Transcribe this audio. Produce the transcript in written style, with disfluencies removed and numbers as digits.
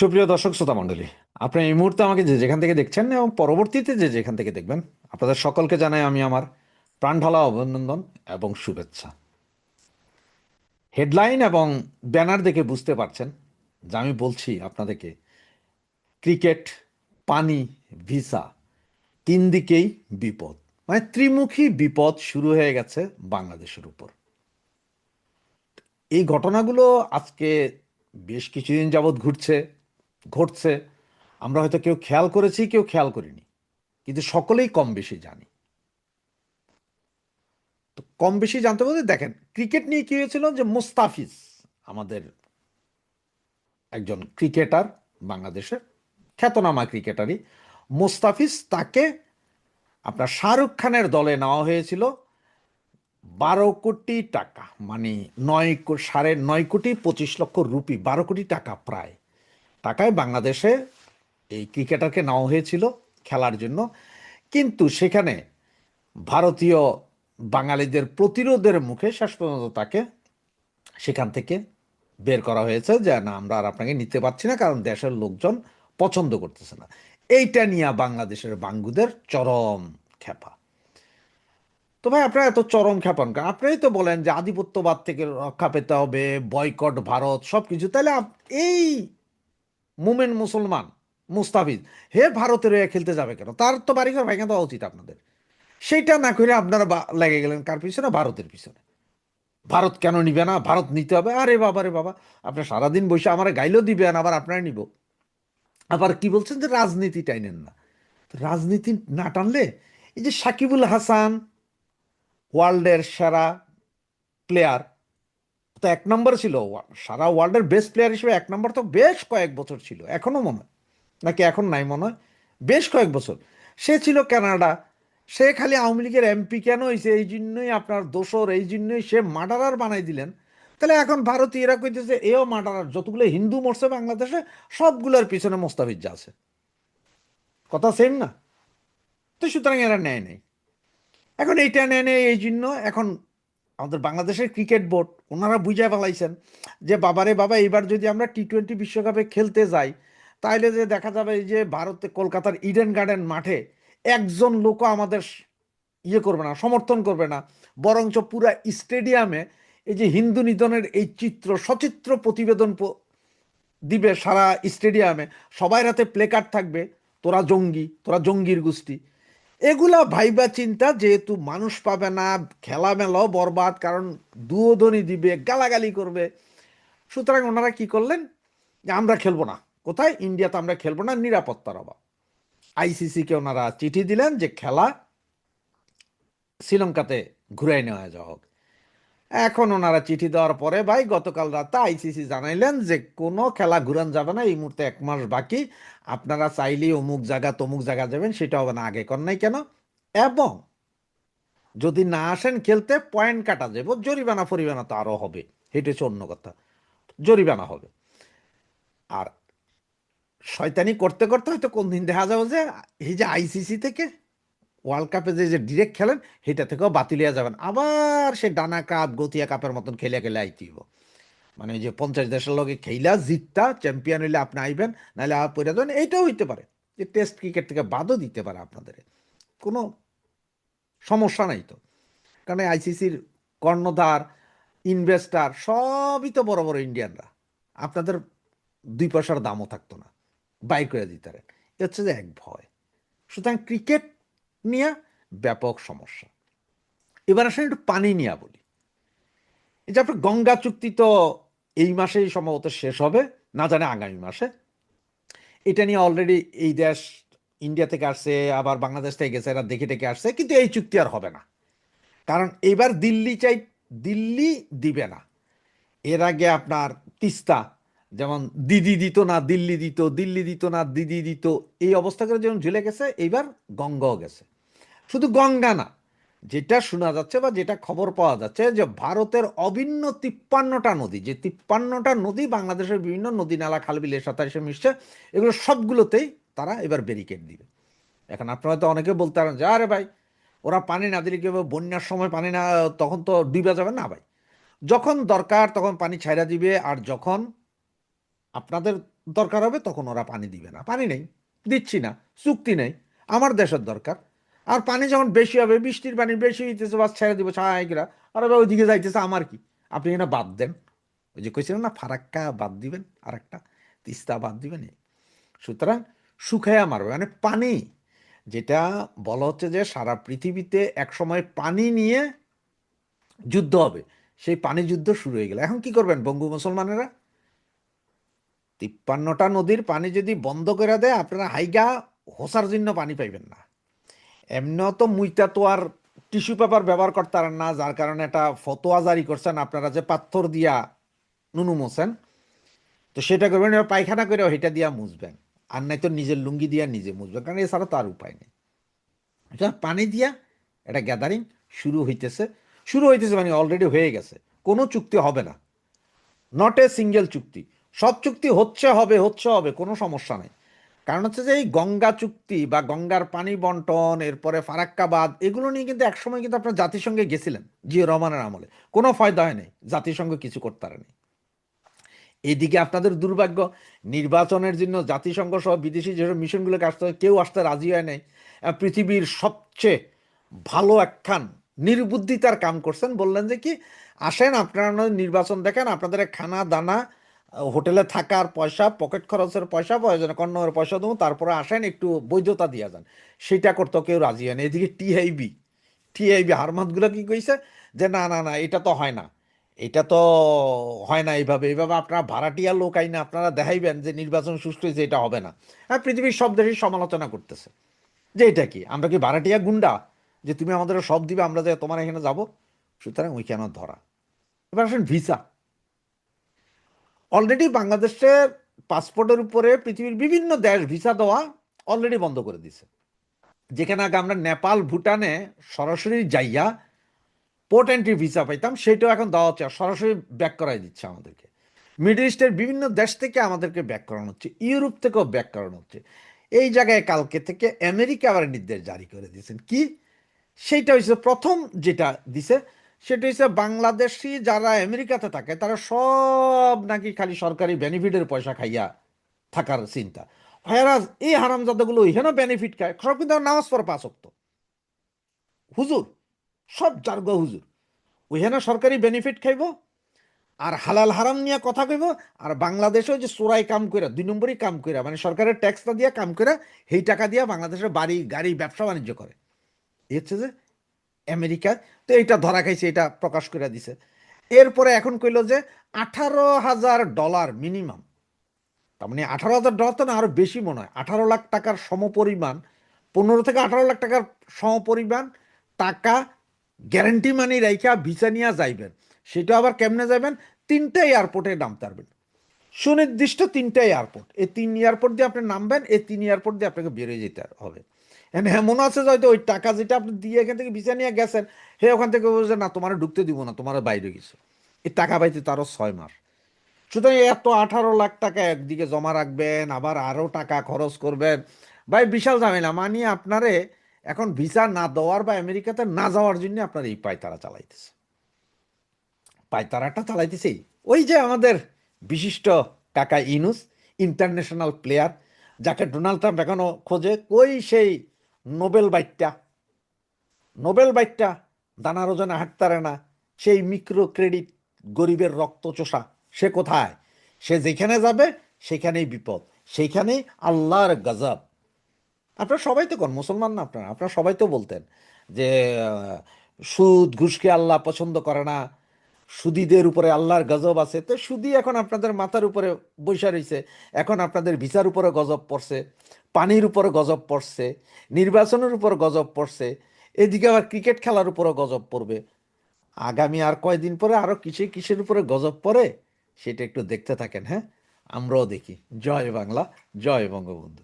সুপ্রিয় দর্শক শ্রোতা মণ্ডলী, আপনি এই মুহূর্তে আমাকে যে যেখান থেকে দেখছেন এবং পরবর্তীতে যে যেখান থেকে দেখবেন, আপনাদের সকলকে জানাই আমি আমার প্রাণঢালা অভিনন্দন এবং শুভেচ্ছা। হেডলাইন এবং ব্যানার দেখে বুঝতে পারছেন যে আমি বলছি আপনাদেরকে ক্রিকেট, পানি, ভিসা, তিন দিকেই বিপদ, মানে ত্রিমুখী বিপদ শুরু হয়ে গেছে বাংলাদেশের উপর। এই ঘটনাগুলো আজকে বেশ কিছুদিন যাবৎ ঘটছে। আমরা হয়তো কেউ খেয়াল করেছি, কেউ খেয়াল করিনি, কিন্তু সকলেই কম বেশি জানি। তো কম বেশি জানতে বলতে দেখেন, ক্রিকেট নিয়ে কি হয়েছিল যে মুস্তাফিজ আমাদের একজন ক্রিকেটার, বাংলাদেশের খ্যাতনামা ক্রিকেটারই মুস্তাফিজ, তাকে আপনার শাহরুখ খানের দলে নেওয়া হয়েছিল 12 কোটি টাকা, মানে 9,9,25,00,000 রুপি, 12 কোটি টাকা প্রায় টাকায় বাংলাদেশে এই ক্রিকেটারকে নেওয়া হয়েছিল খেলার জন্য। কিন্তু সেখানে ভারতীয় বাঙালিদের প্রতিরোধের মুখে শেষ পর্যন্ত তাকে সেখান থেকে বের করা হয়েছে যে না, আমরা আর আপনাকে নিতে পারছি না, কারণ দেশের লোকজন পছন্দ করতেছে না। এইটা নিয়ে বাংলাদেশের বাঙ্গুদের চরম খেপা। তো ভাই, আপনারা এত চরম খেপান কেন? আপনারাই তো বলেন যে আধিপত্যবাদ থেকে রক্ষা পেতে হবে, বয়কট ভারত, সব কিছু। তাহলে এই মোমেন মুসলমান মুস্তাফিজ, হে ভারতের হয়ে খেলতে যাবে কেন? তার তো বাড়িঘর ভেঙে দেওয়া উচিত আপনাদের। সেইটা না করে আপনারা লেগে গেলেন কার পিছনে? ভারতের পিছনে। ভারত কেন নিবে না? ভারত নিতে হবে। আরে বাবা রে বাবা, আপনি সারাদিন বসে আমার গাইলেও দিবেন, আবার আপনারা নিব। আবার কি বলছেন যে রাজনীতি টাইনেন না? তো রাজনীতি না টানলে এই যে সাকিবুল হাসান, ওয়ার্ল্ডের সেরা প্লেয়ার, তো এক নম্বর ছিল, সারা ওয়ার্ল্ডের বেস্ট প্লেয়ার হিসেবে এক নম্বর তো বেশ কয়েক বছর ছিল, এখনো মনে হয়, নাকি এখন নাই মনে হয়, বেশ কয়েক বছর সে ছিল কানাডা। সে খালি আওয়ামী লীগের এমপি কেন হয়েছে এই জন্যই আপনার দোসর, এই জন্যই সে মার্ডারার বানাই দিলেন। তাহলে এখন ভারতীয়রা কইতেছে এও মার্ডারার, যতগুলো হিন্দু মরছে বাংলাদেশে সবগুলোর পিছনে মোস্তাফিজ আছে। কথা সেম না? তো সুতরাং এরা নেয় নেই। এখন এইটা নেয় নেই, এই জন্য এখন আমাদের বাংলাদেশের ক্রিকেট বোর্ড ওনারা বুঝায় ফেলাইছেন যে বাবারে বাবা, এবার যদি আমরা টি-20 বিশ্বকাপে খেলতে যাই, তাইলে যে দেখা যাবে এই যে ভারতে কলকাতার ইডেন গার্ডেন মাঠে একজন লোকও আমাদের ইয়ে করবে না, সমর্থন করবে না। বরঞ্চ পুরা স্টেডিয়ামে এই যে হিন্দু নিধনের এই চিত্র সচিত্র প্রতিবেদন দিবে সারা স্টেডিয়ামে, সবাই রাতে প্লেকার্ড থাকবে, তোরা জঙ্গি, তোরা জঙ্গির গোষ্ঠী। এগুলা ভাইবা চিন্তা, যেহেতু মানুষ পাবে না, খেলা মেলাও বরবাদ, কারণ দুয়োধনই দিবে, গালাগালি করবে। সুতরাং ওনারা কি করলেন যে আমরা খেলবো না। কোথায়? ইন্ডিয়াতে আমরা খেলবো না, নিরাপত্তার অভাব। আইসিসিকে ওনারা চিঠি দিলেন যে খেলা শ্রীলঙ্কাতে ঘুরাই নেওয়া যাওয়া হোক। এখন ওনারা চিঠি দেওয়ার পরে ভাই গতকাল রাতে আইসিসি জানাইলেন যে কোনো খেলা ঘুরান যাবে না, এই মুহূর্তে 1 মাস বাকি, আপনারা চাইলেই অমুক জায়গা তমুক জায়গা যাবেন, সেটা হবে না। আগে কর নাই কেন? এবং যদি না আসেন খেলতে পয়েন্ট কাটা যাবে, জরিমানা ফরিমানা তো আরো হবে, এটা হচ্ছে অন্য কথা, জরিমানা হবে। আর শয়তানি করতে করতে হয়তো কোন দিন দেখা যাবে যে এই যে আইসিসি থেকে ওয়ার্ল্ড কাপে যে যে ডিরেক্ট খেলেন, সেটা থেকেও বাতিল হয়ে যাবেন, আবার সে ডানা কাপ গতিয়া কাপের মতন খেলে খেলে আইতেইব। মানে ওই যে 50 দেশের লগে খেইলা জিততা চ্যাম্পিয়ন হইলে আপনি আইবেন, নাহলে আর পড়ে যাবেন। এইটাও হইতে পারে যে টেস্ট ক্রিকেট থেকে বাদও দিতে পারে আপনাদের, কোনো সমস্যা নাই তো। কারণ আইসিসির কর্ণধার, ইনভেস্টার সবই তো বড় বড় ইন্ডিয়ানরা। আপনাদের 2 পয়সার দামও থাকতো না, বাই করে দিতে পারেন। এ হচ্ছে যে এক ভয়। সুতরাং ক্রিকেট নিয়ে ব্যাপক সমস্যা। এবার আসলে একটু পানি নিয়ে বলি। এই যে আপনার গঙ্গা চুক্তি তো এই মাসেই সম্ভবত শেষ হবে, না জানে আগামী মাসে। এটা নিয়ে অলরেডি এই দেশ ইন্ডিয়া থেকে আসছে, আবার বাংলাদেশ থেকে গেছে, এরা দেখে টেকে আসছে, কিন্তু এই চুক্তি আর হবে না। কারণ এবার দিল্লি দিবে না। এর আগে আপনার তিস্তা যেমন দিদি দিত না দিল্লি দিত, দিল্লি দিত না দিদি দিত, এই অবস্থা করে যেমন ঝুলে গেছে, এইবার গঙ্গাও গেছে। শুধু গঙ্গা না, যেটা শোনা যাচ্ছে বা যেটা খবর পাওয়া যাচ্ছে যে ভারতের অভিন্ন 53টা নদী, যে 53টা নদী বাংলাদেশের বিভিন্ন নদী নালা খালবিলের সাথে এসে মিশছে, এগুলো সবগুলোতেই তারা এবার ব্যারিকেড দিবে। এখন আপনারা তো অনেকে বলতে পারেন যে আরে ভাই, ওরা পানি না দিলে কি হবে? বন্যার সময় পানি না, তখন তো ডুবে যাবে না ভাই। যখন দরকার তখন পানি ছাইড়া দিবে, আর যখন আপনাদের দরকার হবে তখন ওরা পানি দিবে না, পানি নেই, দিচ্ছি না, চুক্তি নেই, আমার দেশের দরকার। আর পানি যখন বেশি হবে, বৃষ্টির পানি বেশি হইতেছে, বাস ছেড়ে দিব ছায়াগিরা, আর এবার ওইদিকে যাইতেছে, আমার কি, আপনি এখানে বাদ দেন। ওই যে কইছিলেন না ফারাক্কা বাদ দিবেন, আর একটা তিস্তা বাদ দিবেন। সুতরাং শুকাইয়া মারবে, মানে পানি, যেটা বলা হচ্ছে যে সারা পৃথিবীতে একসময় পানি নিয়ে যুদ্ধ হবে, সেই পানি যুদ্ধ শুরু হয়ে গেল। এখন কি করবেন বঙ্গু মুসলমানেরা? 53টা নদীর পানি যদি বন্ধ করে দেয়, আপনারা হাইগা হোসার জন্য পানি পাইবেন না। এমনিও তো মুইতা তো আর টিস্যু পেপার ব্যবহার করতে পারেন না, যার কারণে একটা ফতোয়া জারি করছেন আপনারা যে পাথর দিয়া নুনু মোছেন, তো সেটা করবেন, এবার পায়খানা করে সেটা দিয়া মুছবেন, আর নাই তো নিজের লুঙ্গি দিয়া নিজে মুছবেন, কারণ এছাড়া তো আর উপায় নেই। পানি দিয়া এটা গ্যাদারিং শুরু হইতেছে, শুরু হইতেছে মানে অলরেডি হয়ে গেছে। কোনো চুক্তি হবে না, নট এ সিঙ্গেল চুক্তি। সব চুক্তি হচ্ছে হবে, হচ্ছে হবে, কোনো সমস্যা নেই। কারণ হচ্ছে যে এই গঙ্গা চুক্তি বা গঙ্গার পানি বন্টন, এরপরে ফারাক্কাবাদ, এগুলো নিয়ে কিন্তু একসময় কিন্তু আপনার জাতিসংঘে গেছিলেন জিয়া রহমানের আমলে, কোনো ফায়দা হয়নি, জাতিসংঘ কিছু করতে পারেনি। এদিকে আপনাদের দুর্ভাগ্য, নির্বাচনের জন্য জাতিসংঘ সহ বিদেশি যেসব মিশনগুলোকে আসতে হয়, কেউ আসতে রাজি হয় নাই। পৃথিবীর সবচেয়ে ভালো একখান নির্বুদ্ধিতার কাম করছেন, বললেন যে কি, আসেন আপনারা নির্বাচন দেখেন, আপনাদের খানা দানা, হোটেলে থাকার পয়সা, পকেট খরচের পয়সা, প্রয়োজনে কন্যার পয়সা দেবো, তারপরে আসেন একটু বৈধতা দিয়ে যান। সেটা করতেও কেউ রাজি হয় না। এদিকে টিআইবি হারমাতগুলো কি কইছে যে না না না, এটা তো হয় না, এটা তো হয় না, এইভাবে এইভাবে আপনারা ভাড়াটিয়া লোক আইনে আপনারা দেখাইবেন যে নির্বাচন সুষ্ঠু হয়েছে, এটা হবে না। হ্যাঁ, পৃথিবীর সব দেশই সমালোচনা করতেছে যে এটা কি, আমরা কি ভাড়াটিয়া গুন্ডা যে তুমি আমাদের সব দিবে, আমরা যে তোমার এখানে যাব। সুতরাং ওইখানে ধরা। এবার আসেন ভিসা। অলরেডি বাংলাদেশের পাসপোর্টের উপরে পৃথিবীর বিভিন্ন দেশ ভিসা দেওয়া অলরেডি বন্ধ করে দিছে। যেখানে আগে আমরা নেপাল ভুটানে সরাসরি যাইয়া পোর্ট এন্ট্রি ভিসা পাইতাম, সেটাও এখন দেওয়া হচ্ছে, সরাসরি ব্যাক করাই দিচ্ছে আমাদেরকে। মিডল ইস্টের বিভিন্ন দেশ থেকে আমাদেরকে ব্যাক করানো হচ্ছে, ইউরোপ থেকেও ব্যাক করানো হচ্ছে। এই জায়গায় কালকে থেকে আমেরিকা আবার নির্দেশ জারি করে দিয়েছেন কি, সেইটা হচ্ছে প্রথম যেটা দিছে, সেটা হচ্ছে বাংলাদেশি যারা আমেরিকাতে থাকে তারা সব নাকি খালি সরকারি বেনিফিটের পয়সা খাইয়া থাকার চিন্তা। হেরাজ এই হারামজাদাগুলো ওইখানেও বেনিফিট খায়, সব কিন্তু নামাজ পড়ে 5 ওয়াক্ত, হুজুর, সব জার্গো হুজুর, ওইখানে সরকারি বেনিফিট খাইব, আর হালাল হারাম নিয়ে কথা কইব। আর বাংলাদেশেও যে চোরাই কাম করে, 2 নম্বরই কাম করে, মানে সরকারের ট্যাক্স না দিয়ে কাম করে, সেই টাকা দিয়ে বাংলাদেশের বাড়ি গাড়ি ব্যবসা বাণিজ্য করে। এই হচ্ছে যে আমেরিকা। তো এইটা ধরা খাইছে, এটা প্রকাশ করে দিছে। এরপরে এখন কইল যে $18,000 মিনিমাম, তার মানে $18,000 তো না, আরো বেশি মনে হয়, 18 লাখ টাকার সমপরিমাণ, 15 থেকে 18 লাখ টাকার সমপরিমাণ টাকা গ্যারান্টি মানি রাইখা ভিসা নিয়ে যাইবেন। সেটা আবার কেমনে যাবেন? 3টে এয়ারপোর্টে নামতে পারবেন, সুনির্দিষ্ট 3টে এয়ারপোর্ট। এই 3 এয়ারপোর্ট দিয়ে আপনি নামবেন, এই 3 এয়ারপোর্ট দিয়ে আপনাকে বেরিয়ে যেতে হবে। এমন আছে যে হয়তো ওই টাকা যেটা আপনি দিয়ে এখান থেকে ভিসা নিয়ে গেছেন, হে ওখান থেকে বলছে না তোমার ঢুকতে দিব না, তোমার বাইরে গেছে। এই টাকা পাইতে তো আরো 6 মাস। সুতরাং এত 18 লাখ টাকা একদিকে জমা রাখবেন, আবার আরো টাকা খরচ করবেন, ভাই বিশাল ঝামেলা। মানে আপনারে এখন ভিসা না দেওয়ার বা আমেরিকাতে না যাওয়ার জন্য আপনার এই পায়তারা চালাইতেছে, পায়তারাটা চালাইতেছে। ওই যে আমাদের বিশিষ্ট কাকা ইনুস, ইন্টারন্যাশনাল প্লেয়ার, যাকে ডোনাল্ড ট্রাম্প এখনো খোঁজে, কই সেই নোবেল বাইটটা, নোবেল বাইটটা দানা রোজনে হাঁটতারে না, সেই মিক্রো ক্রেডিট গরিবের রক্ত চোষা, সে কোথায়? সে যেখানে যাবে সেখানেই বিপদ, সেইখানেই আল্লাহর গজব। আপনারা সবাই তো কোন মুসলমান না, আপনারা আপনারা সবাই তো বলতেন যে সুদ ঘুষকে আল্লাহ পছন্দ করে না, সুদীদের উপরে আল্লাহর গজব আছে। তো সুদী এখন আপনাদের মাথার উপরে বৈশা রয়েছে, এখন আপনাদের ভিসার উপরে গজব পড়ছে, পানির উপরে গজব পড়ছে, নির্বাচনের উপর গজব পড়ছে, এদিকে আবার ক্রিকেট খেলার উপরে গজব পড়বে। আগামী আর কয়দিন পরে আরো কিসের উপরে গজব পড়ে সেটা একটু দেখতে থাকেন। হ্যাঁ, আমরাও দেখি। জয় বাংলা, জয় বঙ্গবন্ধু।